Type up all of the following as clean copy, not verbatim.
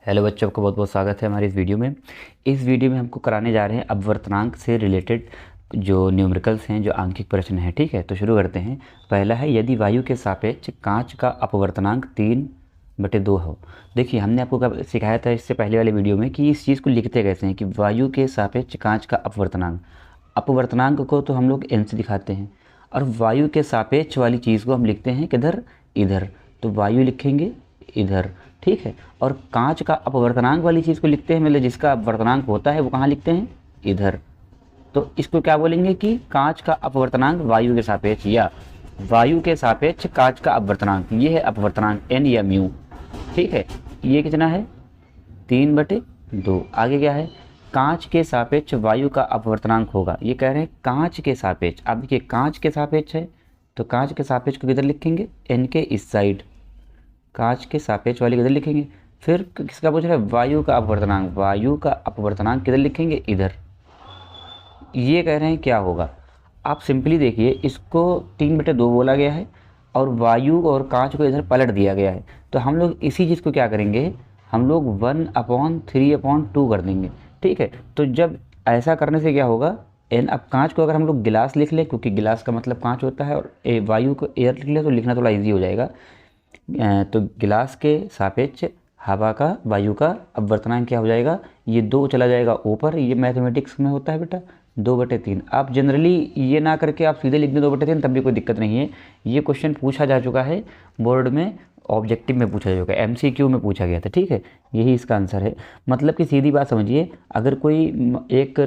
Hello बच्चों, आपका बहुत बहुत स्वागत है हमारी इस वीडियो में। इस वीडियो में हमको कराने जा रहे हैं अपवर्तनांक से रिलेटेड जो न्यूमेरिकल्स हैं, जो आंकिक प्रश्न हैं। ठीक है, तो शुरू करते हैं। पहला है, यदि वायु के सापेक्ष कांच का अपवर्तनांक 3/2 हो। देखिए, हमने आपको कब सिखाया था इससे पहले वाले वीडियो में कि इस चीज़ को लिखते कैसे हैं, कि वायु के सापेक्ष कांच का अपवर्तनांक। अपवर्तनांक को तो हम लोग n से दिखाते हैं, और वायु के सापेक्ष वाली चीज़ को हम लिखते हैं किधर, इधर। तो वायु लिखेंगे इधर, ठीक है। और कांच का अपवर्तनांक वाली चीज़ को लिखते हैं, मतलब जिसका अपवर्तनांक होता है वो कहाँ लिखते हैं, इधर। तो इसको क्या बोलेंगे कि कांच का अपवर्तनांक वायु के सापेक्ष, या वायु के सापेक्ष कांच का अपवर्तनांक। ये है अपवर्तनांक n या म्यू, ठीक है। ये कितना है, 3/2। आगे क्या है, कांच के सापेक्ष वायु का अपवर्तनांक होगा। ये कह रहे हैं कांच के सापेक्ष। अब देखिए, कांच के सापेक्ष है तो कांच के सापेक्ष को किधर लिखेंगे, n के इस साइड। कांच के सापेक्ष वाली किधर लिखेंगे। फिर किसका पूछ रहा है, वायु का अपवर्तनांक। वायु का अपवर्तनांक किधर लिखेंगे, इधर। ये कह रहे हैं क्या होगा। आप सिंपली देखिए, इसको 3/2 बोला गया है और वायु और कांच को इधर पलट दिया गया है। तो हम लोग इसी चीज़ को क्या करेंगे, हम लोग 1/3/2 कर देंगे, ठीक है। तो जब ऐसा करने से क्या होगा, अब कांच को अगर हम लोग गिलास लिख लें, क्योंकि गिलास का मतलब कांच होता है, और वायु को एयर लिख लें तो लिखना थोड़ा ईजी हो जाएगा। तो गिलास के सापेक्ष हवा का वायु का अपवर्तनांक क्या हो जाएगा, ये 2 चला जाएगा ऊपर। ये मैथमेटिक्स में होता है बेटा, 2/3। आप जनरली ये ना करके आप सीधे लिख दें 2/3, तब भी कोई दिक्कत नहीं है। ये क्वेश्चन पूछा जा चुका है बोर्ड में, ऑब्जेक्टिव में पूछा जा चुका है, MCQ में पूछा गया था, ठीक है। यही इसका आंसर है। मतलब कि सीधी बात समझिए, अगर कोई एक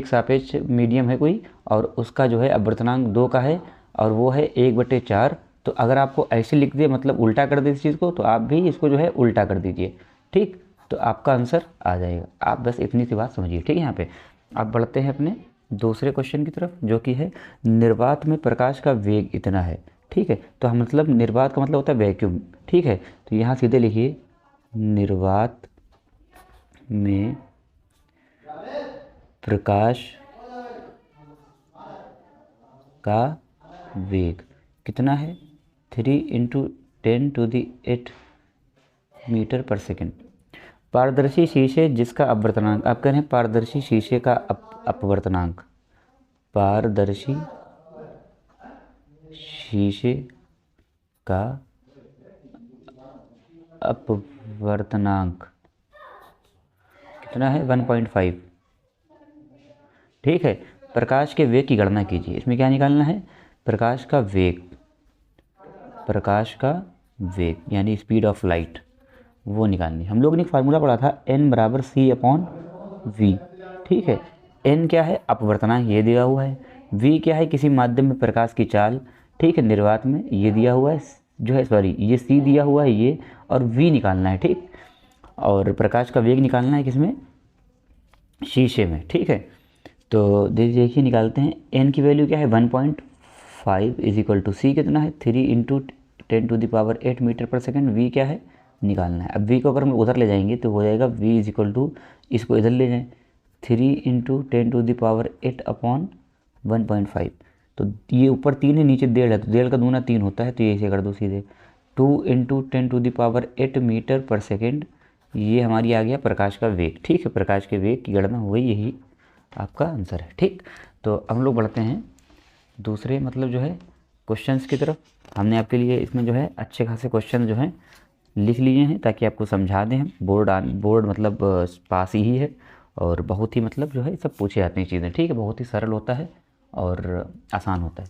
सापेक्ष मीडियम है कोई, और उसका जो है अपवर्तनांक 2 का है, और वो है 1/4, तो अगर आपको ऐसे लिख दे, मतलब उल्टा कर दे इस चीज़ को, तो आप भी इसको जो है उल्टा कर दीजिए, ठीक। तो आपका आंसर आ जाएगा। आप बस इतनी सी बात समझिए, ठीक है। यहाँ पे आप बढ़ते हैं अपने दूसरे क्वेश्चन की तरफ, जो कि है निर्वात में प्रकाश का वेग इतना है, ठीक है। तो हम मतलब निर्वात का मतलब होता है वैक्यूम, ठीक है। तो यहाँ सीधे लिखिए, निर्वात में प्रकाश का वेग कितना है, 3×10⁸ मीटर पर सेकेंड। पारदर्शी शीशे जिसका अपवर्तनांक, आप कह रहे हैं पारदर्शी शीशे का अपवर्तनांक। पारदर्शी शीशे का अपवर्तनांक कितना है, 1.5, ठीक है। प्रकाश के वेग की गणना कीजिए। इसमें क्या निकालना है, प्रकाश का वेग, प्रकाश का वेग यानी स्पीड ऑफ लाइट, वो निकालनी। हम लोग ने एक फार्मूला पढ़ा था, n = c/v, ठीक है। n क्या है, अपवर्तनांक, ये दिया हुआ है। v क्या है, किसी माध्यम में प्रकाश की चाल, ठीक है, निर्वात में, ये दिया हुआ है जो है, सॉरी ये c दिया हुआ है ये, और v निकालना है, ठीक। और प्रकाश का वेग निकालना है किसमें, शीशे में, ठीक है। तो देखिए निकालते हैं। n की वैल्यू क्या है, 1.5 = c कितना है, 3×10⁸ मीटर पर सेकेंड। v क्या है, निकालना है। अब v को अगर हम उधर ले जाएंगे तो हो जाएगा v = इसको इधर ले जाएं, 3×10⁻⁸/1.5। तो ये ऊपर 3 है, नीचे 1.5 है, तो 1.5 का दूना 3 होता है, तो ये ऐसे कर दो सीधे, 2×10⁸ मीटर पर सेकेंड। ये हमारी आ गया प्रकाश का वेग, ठीक है। प्रकाश के वेग की गणना हो गई, यही आपका आंसर है, ठीक। तो हम लोग बढ़ते हैं दूसरे मतलब जो है क्वेश्चंस की तरफ। हमने आपके लिए इसमें जो है अच्छे खासे क्वेश्चन जो हैं लिख लिए हैं, ताकि आपको समझा दें हम। बोर्ड मतलब पास ही है, और बहुत ही मतलब जो है सब पूछे जाते हैं चीज़ें, ठीक है। बहुत ही सरल होता है और आसान होता है।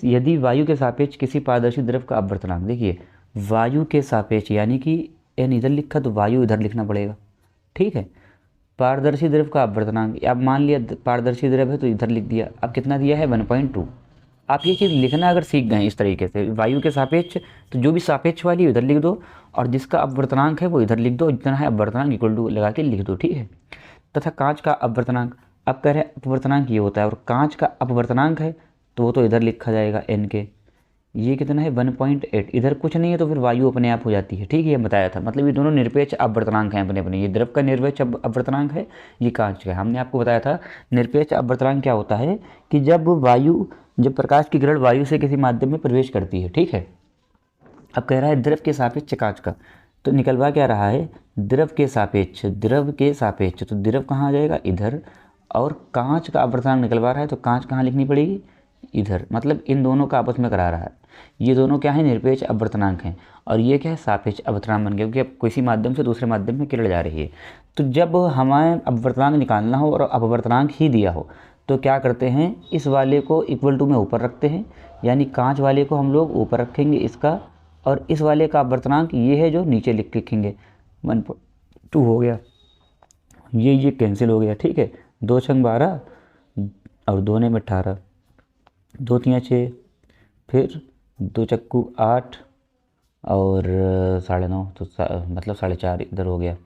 यदि वायु के सापेक्ष किसी पारदर्शी द्रव का अपवर्तनांक, देखिए वायु के सापेक्ष यानी कि n इधर लिखा तो वायु इधर लिखना पड़ेगा, ठीक है। पारदर्शी द्रव का अपवर्तनांक, अब मान लिया पारदर्शी द्रव है तो इधर लिख दिया। अब कितना दिया है, 1.2। आप ये चीज़ लिखना अगर सीख गए इस तरीके से, वायु के सापेक्ष, तो जो भी सापेक्ष वाली उधर लिख दो, और जिसका अपवर्तनांक है वो इधर लिख दो, जितना है अपवर्तनांक = लगा के लिख दो, ठीक है। तथा कांच का अपवर्तनांक, अब कह रहे हैं अपवर्तनांक ये होता है, और कांच का अपवर्तनांक है तो वो तो इधर लिखा जाएगा n के। ये कितना है, 1.8। इधर कुछ नहीं है तो फिर वायु अपने आप हो जाती है, ठीक है। ये बताया था, मतलब ये दोनों निरपेक्ष अपवर्तनांक हैं अपने अपने। ये द्रव का निरपेक्ष अपवर्तनांक है, ये कांच का है। हमने आपको बताया था निरपेक्ष अपवर्तनांक क्या होता है, कि जब प्रकाश की किरण वायु से किसी माध्यम में प्रवेश करती है, ठीक है। अब कह रहा है द्रव के सापेक्ष कांच का, तो निकलवा क्या रहा है, द्रव के सापेक्ष, द्रव के सापेक्ष, तो द्रव कहाँ आ जाएगा, इधर, और कांच का अपवर्तनांक निकलवा रहा है तो कांच कहाँ लिखनी पड़ेगी, इधर, मतलब इन दोनों का आपस में करा रहा है। ये दोनों क्या है, निरपेक्ष अपवर्तनांक हैं, और ये क्या है, सापेक्ष अपवर्तनांक बन गया, क्योंकि अब किसी माध्यम से दूसरे माध्यम में किरण जा रही है। तो जब हमें अपवर्तनांक निकालना हो और अपवर्तनांक ही दिया हो तो क्या करते हैं, इस वाले को इक्वल टू में ऊपर रखते हैं, यानी कांच वाले को हम लोग ऊपर रखेंगे इसका, और इस वाले का अपवर्तनांक ये है जो नीचे लिखेंगे, 1.2 हो गया, ये कैंसिल हो गया, ठीक है। 2 छंग 12 और 2 ने 18, 2 तियाँ 6, फिर 2 चक्कू 8 और 9.5, तो मतलब 4.5 इधर हो गया,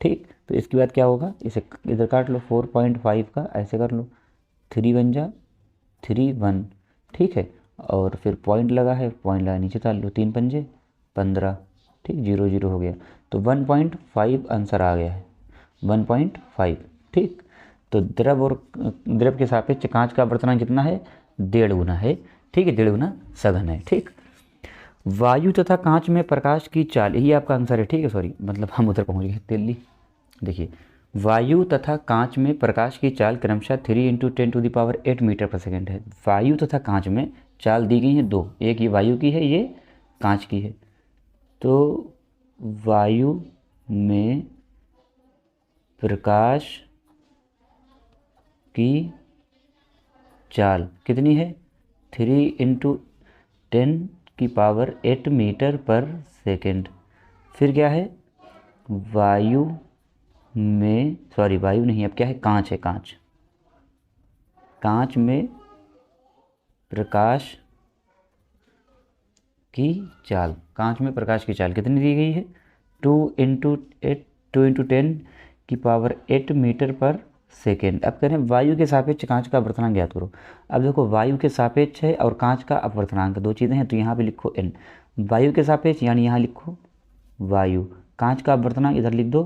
ठीक। तो इसके बाद क्या होगा, इसे इधर काट लो, 4.5 का ऐसे कर लो, 3 बन जा 3 1, ठीक है। और फिर पॉइंट लगा है, पॉइंट लगा नीचे डाल लो, 3 पंजे 15, ठीक, 0 0 हो गया। तो 1.5 आंसर आ गया है, 1.5, ठीक। तो द्रव के सापेक्ष कांच का अपवर्तनांक कितना है, 1.5 गुना है, ठीक है, 1.5 गुना सघन है, ठीक। वायु तथा कांच में प्रकाश की चाल, यही आपका आंसर है, ठीक है, सॉरी, मतलब हम उधर पहुंच गए दिल्ली। देखिए, वायु तथा कांच में प्रकाश की चाल क्रमशः 3 × 10⁸ मीटर पर सेकेंड है। वायु तथा कांच में चाल दी गई है 2, एक ये वायु की है, ये कांच की है। तो वायु में प्रकाश की चाल कितनी है, 3 × 10⁸ मीटर पर सेकेंड। फिर क्या है, वायु में, सॉरी वायु नहीं, अब क्या है, कांच है, कांच, कांच में प्रकाश की चाल, कांच में प्रकाश की चाल कितनी दी गई है, 2 × 10⁸ मीटर पर सेकेंड। अब करें वायु के सापेक्ष कांच का अपवर्तनांक ज्ञात करो। अब देखो, वायु के सापेक्ष है और कांच का अपवर्तनांक, दो चीज़ें हैं, तो यहाँ पे लिखो n, वायु के सापेक्ष यानी यहाँ लिखो वायु, कांच का अपवर्तनांक इधर लिख दो,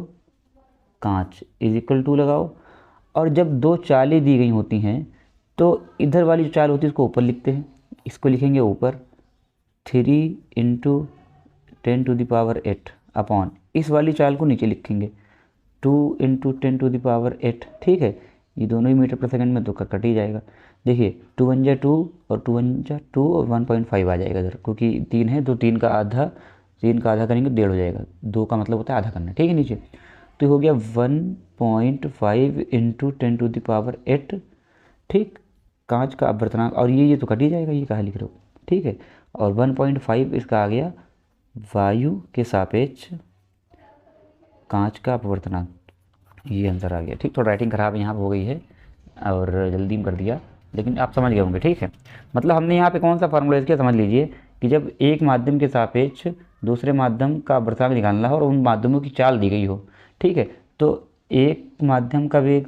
कांच इज इक्वल टू लगाओ। और जब दो चालें दी गई होती हैं तो इधर वाली जो चाल होती है इसको ऊपर लिखते हैं, इसको लिखेंगे ऊपर 3 × 10⁸ अपॉन, इस वाली चाल को नीचे लिखेंगे 2 × 10⁸, ठीक है। ये दोनों ही मीटर पर सेकंड में तो कट ही जाएगा। देखिए 2 1 जा 2 और 2 1 जा 2 और 1.5 आ जाएगा इधर, क्योंकि 3 है तो 3 का आधा करेंगे 1.5 हो जाएगा, 2 का मतलब होता है आधा करना, ठीक है, नीचे। तो हो गया 1.5 × 10⁸, ठीक। कांच का अपवर्तनांक, और ये तो कट ही जाएगा, ये कहाँ लिख रहे हो, ठीक है। और 1.5 इसका आ गया वायु के सापेक्ष कांच का अपवर्तनांक, ये आंसर आ गया, ठीक। थोड़ा राइटिंग खराब यहाँ पर हो गई है और जल्दी में कर दिया, लेकिन आप समझ गए होंगे, ठीक है। मतलब हमने यहाँ पे कौन सा फार्मूला यूज़ किया, समझ लीजिए कि जब एक माध्यम के सापेक्ष दूसरे माध्यम का अपवर्तनांक निकालना हो और उन माध्यमों की चाल दी गई हो, ठीक है, तो एक माध्यम का वेग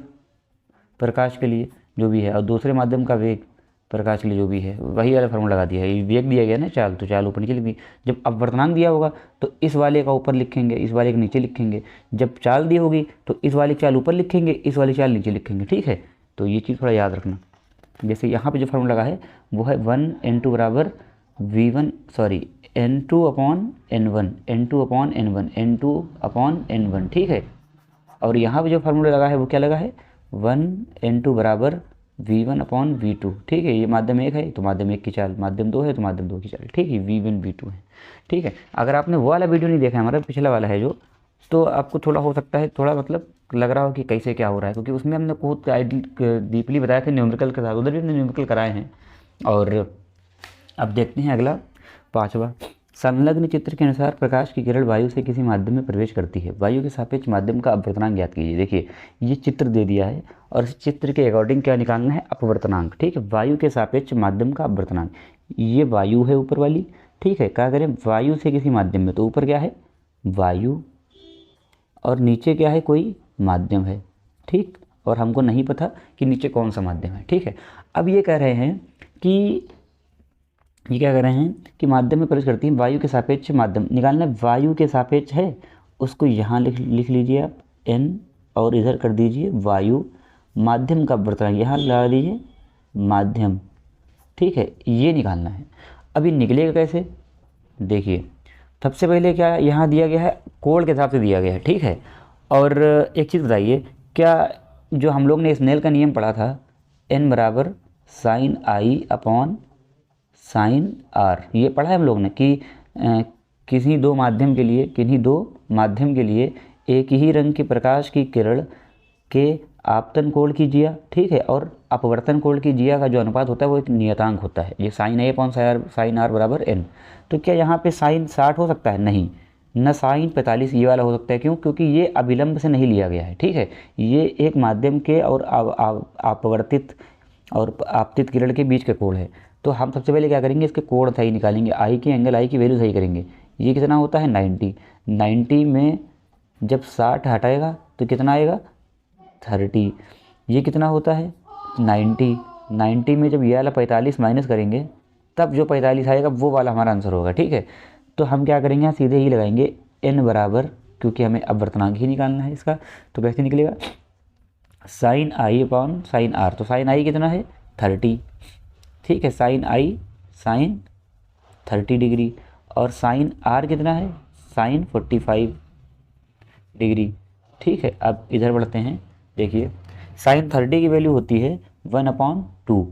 प्रकाश के लिए जो भी है और दूसरे माध्यम का वेग प्रकाश के लिए जो भी है, वही वाला फार्मूला लगा दिया है। वेग दिया गया ना चाल, तो चाल ऊपर नीचे लिखी, जब अपवर्तनांक दिया होगा तो इस वाले का ऊपर लिखेंगे, इस वाले के नीचे लिखेंगे, जब चाल दी होगी तो इस वाली चाल ऊपर लिखेंगे, इस वाली चाल नीचे लिखेंगे, ठीक है। तो ये चीज़ थोड़ा याद रखना। जैसे यहाँ पे जो फार्मूला लगा है वो है 1 × V1 sorry N2/N1 N2/N1 N2/N1, ठीक है। और यहाँ पे जो फार्मूला लगा है वो क्या लगा है, 1 × V1/V2, ठीक है। ये माध्यम 1 है तो माध्यम 1 की चाल, माध्यम 2 है तो माध्यम 2 की चाल, ठीक है, V1 V2 है, ठीक है। अगर आपने वो वाला वीडियो नहीं देखा है, हमारा पिछला वाला है जो, तो आपको थोड़ा हो सकता है थोड़ा मतलब लग रहा हो कि कैसे क्या हो रहा है, क्योंकि उसमें हमने बहुत डीपली बताया था न्यूमेरिकल के साथ, उधर भी हमने न्यूमेरिकल कराए हैं। और अब देखते हैं अगला 5वां, संलग्न चित्र के अनुसार प्रकाश की किरण वायु से किसी माध्यम में प्रवेश करती है, वायु के सापेक्ष माध्यम का अपवर्तनांक ज्ञात कीजिए। देखिए ये चित्र दे दिया है और इस चित्र के अकॉर्डिंग क्या निकालना है, अपवर्तनांक, ठीक है। वायु के सापेक्ष माध्यम का अपवर्तनांक, ये वायु है ऊपर वाली, ठीक है। क्या करें, वायु से किसी माध्यम में, तो ऊपर क्या है वायु और नीचे क्या है, कोई माध्यम है, ठीक। और हमको नहीं पता कि नीचे कौन सा माध्यम है, ठीक है। अब ये कह रहे हैं कि ये क्या कह रहे हैं कि माध्यम में प्रवेश करती है, वायु के सापेक्ष माध्यम निकालना, वायु के सापेक्ष है उसको यहाँ लिख लीजिए आप n, और इधर कर दीजिए वायु, माध्यम का अपवर्तनांक यहाँ लगा दीजिए माध्यम, ठीक है। ये निकालना है। अब ये निकलेगा कैसे, देखिए सबसे पहले क्या यहाँ दिया गया है, कोण के हिसाब से दिया गया है, ठीक है। और एक चीज़ बताइए, क्या जो हम लोग ने स्नेल का नियम पढ़ा था, n बराबर sine i upon sine r, ये पढ़ा है हम लोग ने कि किन्हीं दो माध्यम के लिए एक ही रंग के प्रकाश की किरण के आपतन कोण की जिया, ठीक है, और अपवर्तन कोण की जिया का जो अनुपात होता है वो एक नियतांक होता है, ये sine a upon sine r बराबर एन। तो क्या यहाँ पे साइन 60 हो सकता है? नहीं, न साइन 45 ये वाला हो सकता है। क्यों? क्योंकि ये अभिलंब से नहीं लिया गया है, ठीक है, ये एक माध्यम के और अपवर्तित और आपतित किरण के बीच के कोण है। तो हम सबसे पहले क्या करेंगे, इसके कोण सही निकालेंगे, आई की एंगल आई की वैल्यू सही करेंगे। ये कितना होता है 90 में जब 60 हटाएगा तो कितना आएगा 30। ये कितना होता है 90 में जब ये वाला 45 माइनस करेंगे तब जो 45 आएगा वो वाला हमारा आंसर होगा, ठीक है। तो हम क्या करेंगे, यहाँ सीधे ही लगाएंगे n बराबर, क्योंकि हमें अपवर्तनांक ही निकालना है इसका, तो कैसे निकलेगा sine i upon sine r. तो साइन आई कितना है 30, ठीक है, साइन आई साइन 30 डिग्री, और साइन आर कितना है साइन 45 डिग्री, ठीक है। अब इधर बढ़ते हैं, देखिए साइन 30 की वैल्यू होती है 1/2,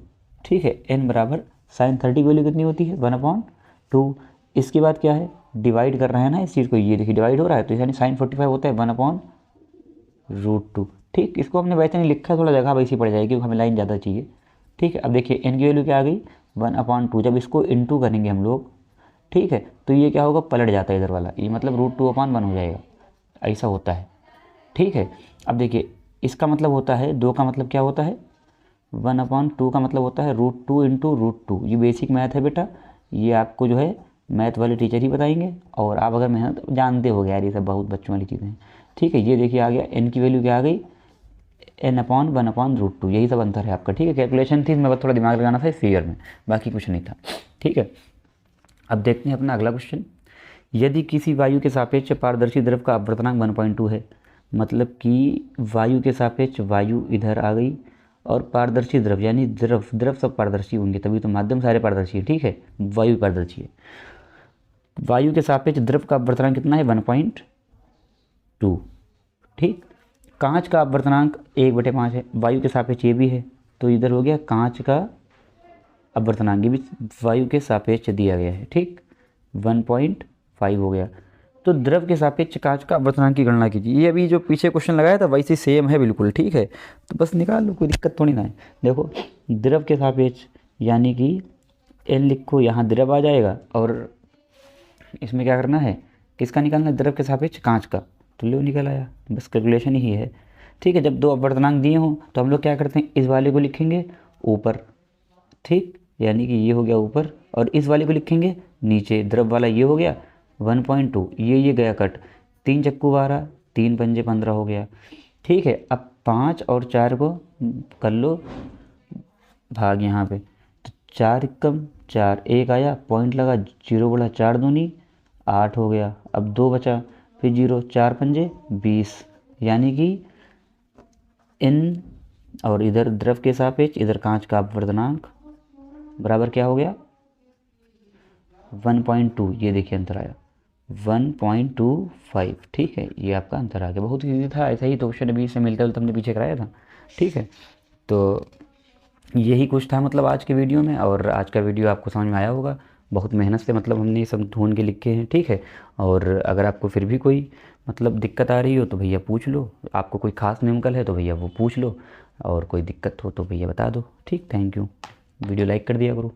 ठीक है, n बराबर साइन 30 की वैल्यू कितनी होती है 1/2। इसके बाद क्या है, डिवाइड कर रहे हैं ना इस चीज़ को, ये देखिए डिवाइड हो रहा है, तो यानी साइन 45 होता है 1/√2, ठीक। इसको हमने वैसे नहीं लिखा, थोड़ा जगह वैसी पड़ जाएगी क्योंकि हमें लाइन ज़्यादा चाहिए, ठीक है। अब देखिए n की वैल्यू क्या आ गई 1/2, जब इसको इंटू करेंगे हम लोग, ठीक है, तो ये क्या होगा पलट जाता है इधर वाला, ये मतलब √2/1 हो जाएगा, ऐसा होता है, ठीक है। अब देखिए इसका मतलब होता है 2 का मतलब क्या होता है 1/2 का मतलब होता है √2 इंटू √2। ये बेसिक मैथ है बेटा, ये आपको जो है मैथ वाले टीचर ही बताएंगे, और आप अगर मेहनत जानते हो यार, ये सब बहुत बच्चों वाली चीज़ें हैं, ठीक है। ये देखिए आ गया n की वैल्यू क्या आ गई n/1/√2, यही सब अंतर है आपका, ठीक है। कैलकुलेशन थी, मैं बस थोड़ा दिमाग लगाना था इस फिगर में, बाकी कुछ नहीं था, ठीक है। अब देखते हैं अपना अगला क्वेश्चन। यदि किसी वायु के सापेक्ष पारदर्शी द्रव का अपवर्तनांक 1.2 है, मतलब कि वायु के सापेक्ष वायु इधर आ गई, और पारदर्शी द्रव यानी द्रव सब पारदर्शी होंगे, तभी तो माध्यम सारे पारदर्शी है, ठीक है, वायु पारदर्शी है। वायु के सापेक्ष द्रव का अपवर्तनांक कितना है 1.2, ठीक। कांच का अपवर्तनांक 1/5 है, वायु के सापेक्ष ये भी है, तो इधर हो गया कांच का अपवर्तनांक, ये भी वायु के सापेक्ष दिया गया है, ठीक, 1.5 हो गया। तो द्रव के सापेक्ष कांच का अपवर्तनांक की गणना कीजिए। ये अभी जो पीछे क्वेश्चन लगाया था वैसे सेम है बिल्कुल, ठीक है, तो बस निकाल लो, कोई दिक्कत थोड़ी ना है। देखो द्रव के सापेक्ष यानी कि n लिखो, यहाँ द्रव आ जाएगा, और इसमें क्या करना है, किसका निकालना है, द्रव के सापेक्ष कांच का, तो लो निकल आया, बस कैलकुलेशन ही है, ठीक है। जब दो अपवर्तनांक दिए हों तो हम लोग क्या करते हैं, इस वाले को लिखेंगे ऊपर, ठीक, यानी कि ये हो गया ऊपर, और इस वाले को लिखेंगे नीचे, द्रव वाला ये हो गया 1.2, ये गया कट, 3 चक्कू 12, 3 पंजे 15 हो गया, ठीक है। अब 5 और 4 को कर लो भाग यहाँ पे, तो 4 कम 4, 1 आया, पॉइंट लगा, 0 बोला, 4 दूनी 8 हो गया, अब 2 बचा, फिर 0, 4 पंजे 20, यानी कि n और इधर द्रव के सापेक्ष इधर कांच का अपवर्तनांक बराबर क्या हो गया 1.2, ये देखिए अंतर आया 1.25, ठीक है, ये आपका अंतर आ गया। बहुत ईजी था, ऐसा ही तो क्वेश्चन अभी से मिलता जुलता हमने पीछे कराया था, ठीक है। तो यही कुछ था मतलब आज के वीडियो में, और आज का वीडियो आपको समझ में आया होगा, बहुत मेहनत से मतलब हमने ये सब ढूंढ के लिखे हैं, ठीक है। और अगर आपको फिर भी कोई मतलब दिक्कत आ रही हो तो भैया पूछ लो, आपको कोई खास न्यूमेरिकल है तो भैया वो पूछ लो, और कोई दिक्कत हो तो भैया बता दो, ठीक। थैंक यू, वीडियो लाइक कर दिया करो।